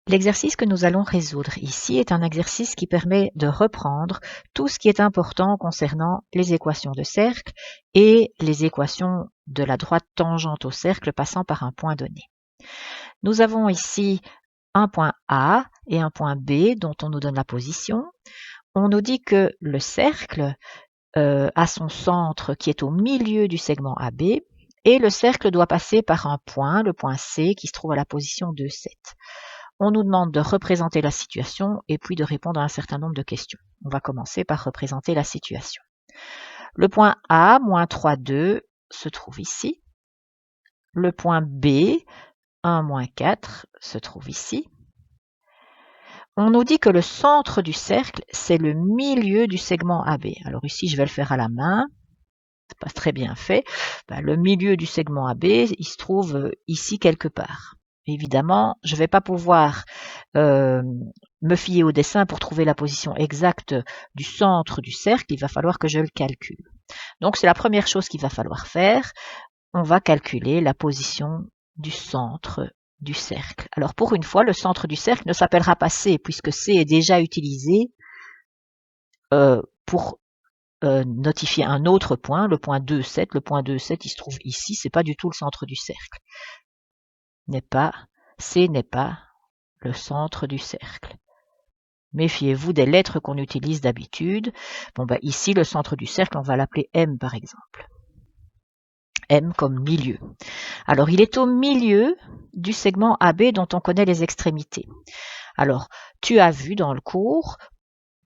L'exercice que nous allons résoudre ici est un exercice qui permet de reprendre tout ce qui est important concernant les équations de cercle et les équations de la droite tangente au cercle passant par un point donné. Nous avons ici un point A et un point B dont on nous donne la position. On nous dit que le cercle a son centre qui est au milieu du segment AB et le cercle doit passer par un point, le point C, qui se trouve à la position 2, 7. On nous demande de représenter la situation et puis de répondre à un certain nombre de questions. On va commencer par représenter la situation. Le point A, moins 3, 2, se trouve ici. Le point B, 1, moins 4, se trouve ici. On nous dit que le centre du cercle, c'est le milieu du segment AB. Alors ici, je vais le faire à la main. C'est pas très bien fait. Le milieu du segment AB, il se trouve ici quelque part. Évidemment, je ne vais pas pouvoir me fier au dessin pour trouver la position exacte du centre du cercle. Il va falloir que je le calcule. Donc, c'est la première chose qu'il va falloir faire. On va calculer la position du centre du cercle. Alors, pour une fois, le centre du cercle ne s'appellera pas C, puisque C est déjà utilisé pour notifier un autre point, le point 2, 7. Le point 2, 7, il se trouve ici. C'est pas du tout le centre du cercle. C n'est pas le centre du cercle. Méfiez-vous des lettres qu'on utilise d'habitude. Ici, le centre du cercle, on va l'appeler M par exemple. M comme milieu. Alors, il est au milieu du segment AB dont on connaît les extrémités. Alors, tu as vu dans le cours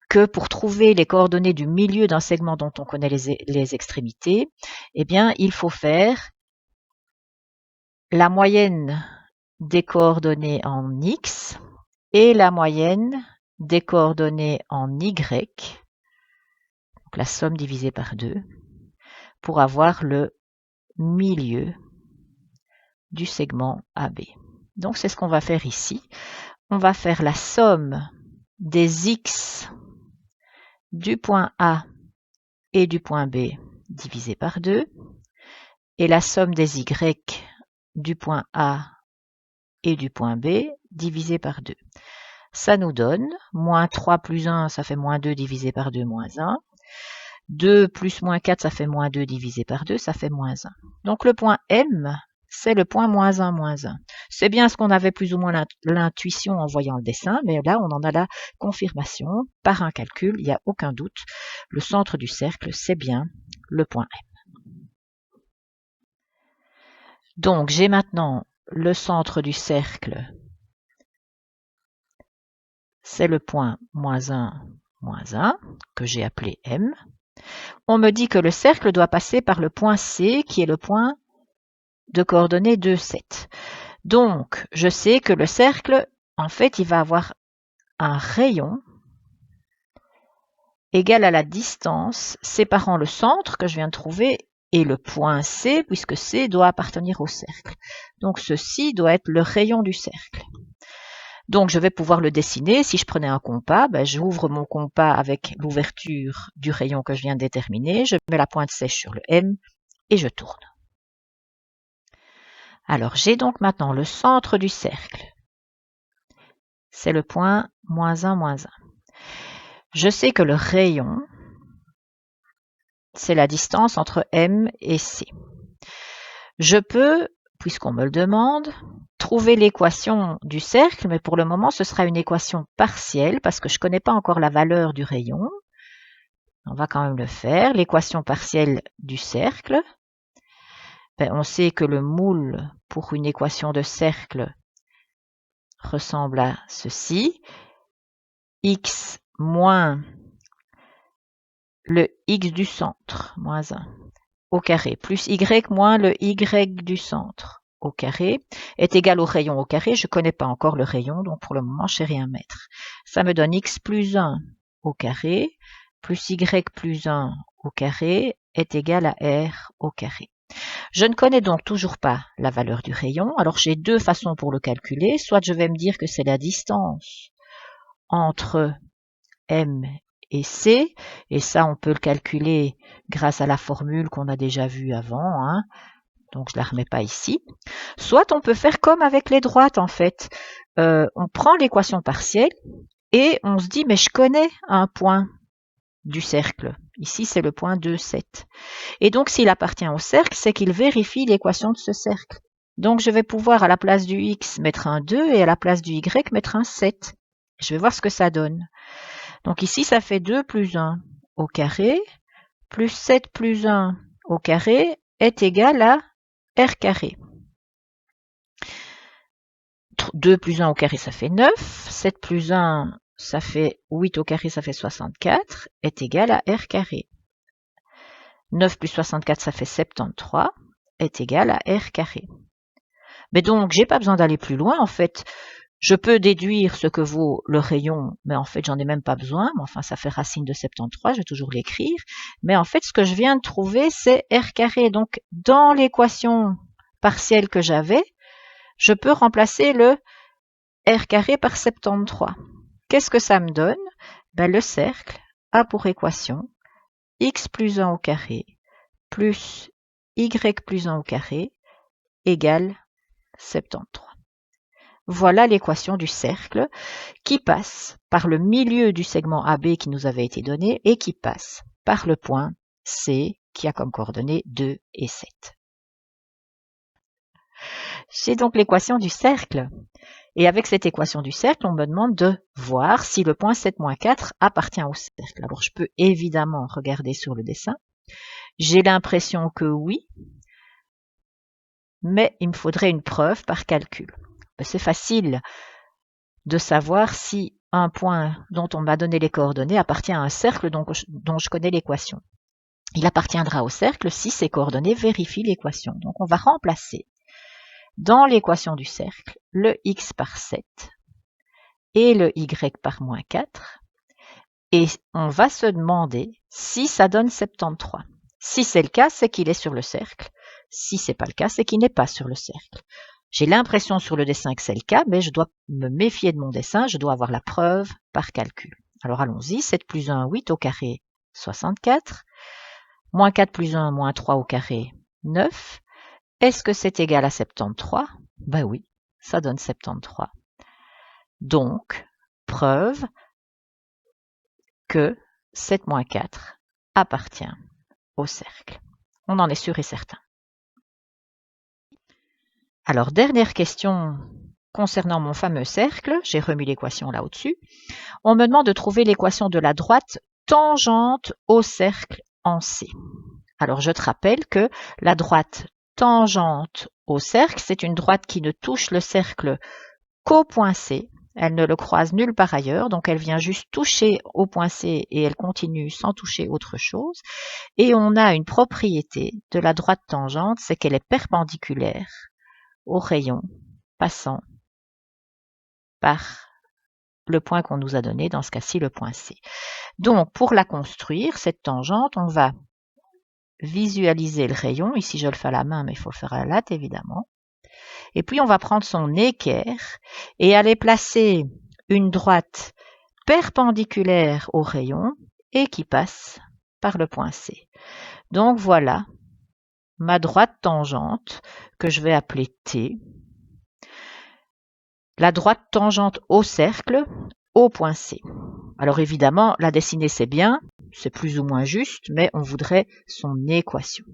que pour trouver les coordonnées du milieu d'un segment dont on connaît les extrémités, eh bien, il faut faire la moyenne des coordonnées en X et la moyenne des coordonnées en Y, donc la somme divisée par 2, pour avoir le milieu du segment AB. Donc c'est ce qu'on va faire ici. On va faire la somme des X du point A et du point B divisé par 2 et la somme des Y du point A et du point B divisé par 2. Ça nous donne moins 3 plus 1, ça fait moins 2 divisé par 2, moins 1. 2 plus moins 4, ça fait moins 2 divisé par 2, ça fait moins 1. Donc le point M, c'est le point moins 1, moins 1. C'est bien ce qu'on avait plus ou moins l'intuition en voyant le dessin, mais là, on en a la confirmation par un calcul, il n'y a aucun doute. Le centre du cercle, c'est bien le point M. Donc, j'ai maintenant le centre du cercle, c'est le point moins 1, que j'ai appelé M. On me dit que le cercle doit passer par le point C, qui est le point de coordonnées 2, 7. Donc, je sais que le cercle, en fait, il va avoir un rayon égal à la distance séparant le centre que je viens de trouver et le point C, puisque C doit appartenir au cercle. Donc, ceci doit être le rayon du cercle. Donc, je vais pouvoir le dessiner. Si je prenais un compas, j'ouvre mon compas avec l'ouverture du rayon que je viens de déterminer. Je mets la pointe sèche sur le M et je tourne. Alors, j'ai donc maintenant le centre du cercle. C'est le point moins 1, moins 1. Je sais que le rayon, c'est la distance entre M et C. Je peux, puisqu'on me le demande, trouver l'équation du cercle, mais pour le moment, ce sera une équation partielle parce que je ne connais pas encore la valeur du rayon. On va quand même le faire. L'équation partielle du cercle, on sait que le moule pour une équation de cercle ressemble à ceci. X moins le x du centre, moins 1, au carré, plus y moins le y du centre, au carré, est égal au rayon au carré. Je ne connais pas encore le rayon, donc pour le moment, je ne sais rien mettre. Ça me donne x plus 1 au carré, plus y plus 1 au carré, est égal à r au carré. Je ne connais donc toujours pas la valeur du rayon. Alors, j'ai deux façons pour le calculer. Soit je vais me dire que c'est la distance entre M et C, et ça, on peut le calculer grâce à la formule qu'on a déjà vue avant, hein. Donc, je ne la remets pas ici. Soit on peut faire comme avec les droites, en fait. on prend l'équation partielle et on se dit, mais je connais un point du cercle. Ici, c'est le point 2, 7. Et donc, s'il appartient au cercle, c'est qu'il vérifie l'équation de ce cercle. Donc, je vais pouvoir, à la place du x, mettre un 2 et à la place du y, mettre un 7. Je vais voir ce que ça donne. Donc, ici, ça fait 2 plus 1 au carré, plus 7 plus 1 au carré est égal à r carré. 2 plus 1 au carré, ça fait 9. 7 plus 1, ça fait 8 au carré, ça fait 64, est égal à r carré. 9 plus 64, ça fait 73, est égal à r carré. Mais donc, j'ai pas besoin d'aller plus loin, en fait. Je peux déduire ce que vaut le rayon, mais en fait, j'en ai même pas besoin. Mais enfin, ça fait racine de 73, je vais toujours l'écrire. Mais en fait, ce que je viens de trouver, c'est r carré. Donc, dans l'équation partielle que j'avais, je peux remplacer le r carré par 73. Qu'est-ce que ça me donne? Ben, le cercle a pour équation x plus 1 au carré plus y plus 1 au carré égale 73. Voilà l'équation du cercle qui passe par le milieu du segment AB qui nous avait été donné et qui passe par le point C qui a comme coordonnées 2 et 7. J'ai donc l'équation du cercle. Et avec cette équation du cercle, on me demande de voir si le point 7-4 appartient au cercle. Alors, je peux évidemment regarder sur le dessin. J'ai l'impression que oui, mais il me faudrait une preuve par calcul. C'est facile de savoir si un point dont on m'a donné les coordonnées appartient à un cercle dont je connais l'équation. Il appartiendra au cercle si ces coordonnées vérifient l'équation. Donc, on va remplacer dans l'équation du cercle le x par 7 et le y par moins 4. Et on va se demander si ça donne 73. Si c'est le cas, c'est qu'il est sur le cercle. Si c'est pas le cas, c'est qu'il n'est pas sur le cercle. J'ai l'impression sur le dessin que c'est le cas, mais je dois me méfier de mon dessin, je dois avoir la preuve par calcul. Alors allons-y, 7 plus 1, 8 au carré, 64. Moins 4 plus 1, moins 3 au carré, 9. Est-ce que c'est égal à 73? Ben oui, ça donne 73. Donc, preuve que 7 moins 4 appartient au cercle. On en est sûr et certain. Alors, dernière question concernant mon fameux cercle. J'ai remis l'équation là au-dessus. On me demande de trouver l'équation de la droite tangente au cercle en C. Alors, je te rappelle que la droite tangente au cercle, c'est une droite qui ne touche le cercle qu'au point C. Elle ne le croise nulle part ailleurs, donc elle vient juste toucher au point C et elle continue sans toucher autre chose. Et on a une propriété de la droite tangente, c'est qu'elle est perpendiculaire au rayon passant par le point qu'on nous a donné, dans ce cas-ci le point C. Donc pour la construire, cette tangente, on va visualiser le rayon. Ici je le fais à la main, mais il faut le faire à la latte évidemment. Et puis on va prendre son équerre et aller placer une droite perpendiculaire au rayon et qui passe par le point C. Donc voilà ma droite tangente que je vais appeler T. La droite tangente au cercle au point C. Alors évidemment, la dessiner c'est bien, c'est plus ou moins juste, mais on voudrait son équation.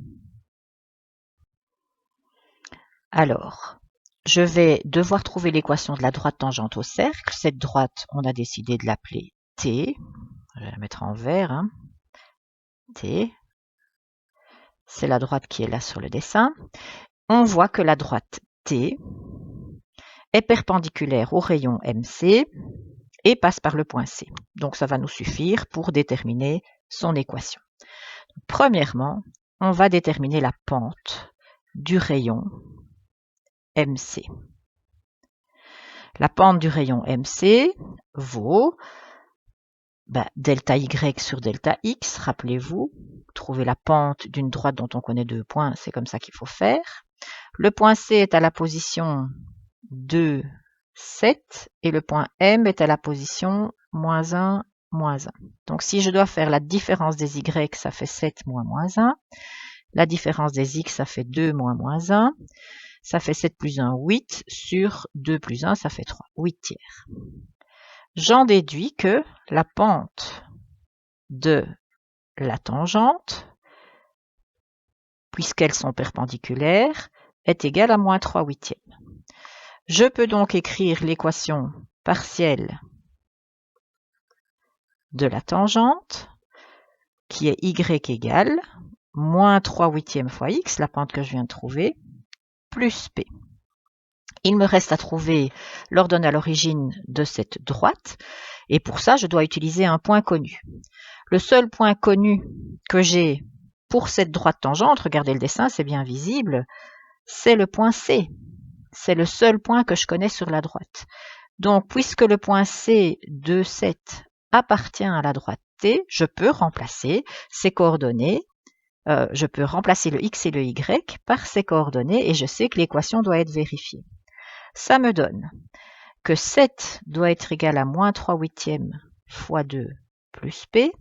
Alors, je vais devoir trouver l'équation de la droite tangente au cercle. Cette droite, on a décidé de l'appeler T. Je vais la mettre en vert. Hein. T. C'est la droite qui est là sur le dessin. On voit que la droite T est perpendiculaire au rayon MC et passe par le point C. Donc ça va nous suffire pour déterminer son équation. Premièrement, on va déterminer la pente du rayon MC. La pente du rayon MC vaut delta Y sur delta X, rappelez-vous. Trouver la pente d'une droite dont on connaît 2 points, c'est comme ça qu'il faut faire. Le point C est à la position 2, 7 et le point M est à la position moins 1, moins 1. Donc si je dois faire la différence des Y, ça fait 7 moins moins 1. La différence des X, ça fait 2 moins moins 1. ça fait 7 plus 1, 8, sur 2 plus 1, ça fait 3, 8 tiers. J'en déduis que la pente de la tangente, puisqu'elles sont perpendiculaires, est égale à moins 3 huitièmes. Je peux donc écrire l'équation partielle de la tangente, qui est y égale moins 3 huitièmes fois x, la pente que je viens de trouver, plus p. Il me reste à trouver l'ordonnée à l'origine de cette droite, et pour ça, je dois utiliser un point connu. Le seul point connu que j'ai pour cette droite tangente, regardez le dessin, c'est bien visible, c'est le point C. C'est le seul point que je connais sur la droite. Donc, puisque le point C de 7 appartient à la droite T, je peux remplacer ces coordonnées, je peux remplacer le x et le y par ces coordonnées et je sais que l'équation doit être vérifiée. Ça me donne que 7 doit être égal à moins 3 huitièmes fois 2 plus p.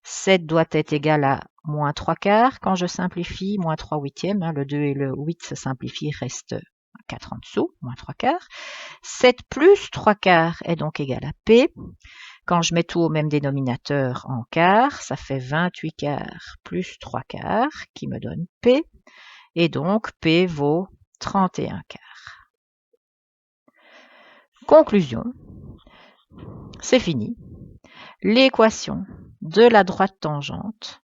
7 doit être égal à moins 3 quarts. Quand je simplifie, moins 3 huitièmes, le 2 et le 8 se simplifient, il reste 4 en dessous, moins 3 quarts. 7 plus 3 quarts est donc égal à p. Quand je mets tout au même dénominateur en quarts, ça fait 28 quarts plus 3 quarts qui me donne p. Et donc p vaut 31 quarts. Conclusion, c'est fini. L'équation de la droite tangente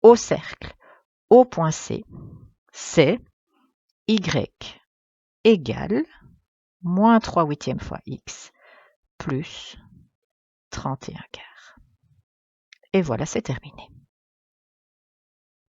au cercle au point C, c'est y égale moins 3 huitièmes fois x plus 31 quarts. Et voilà, c'est terminé.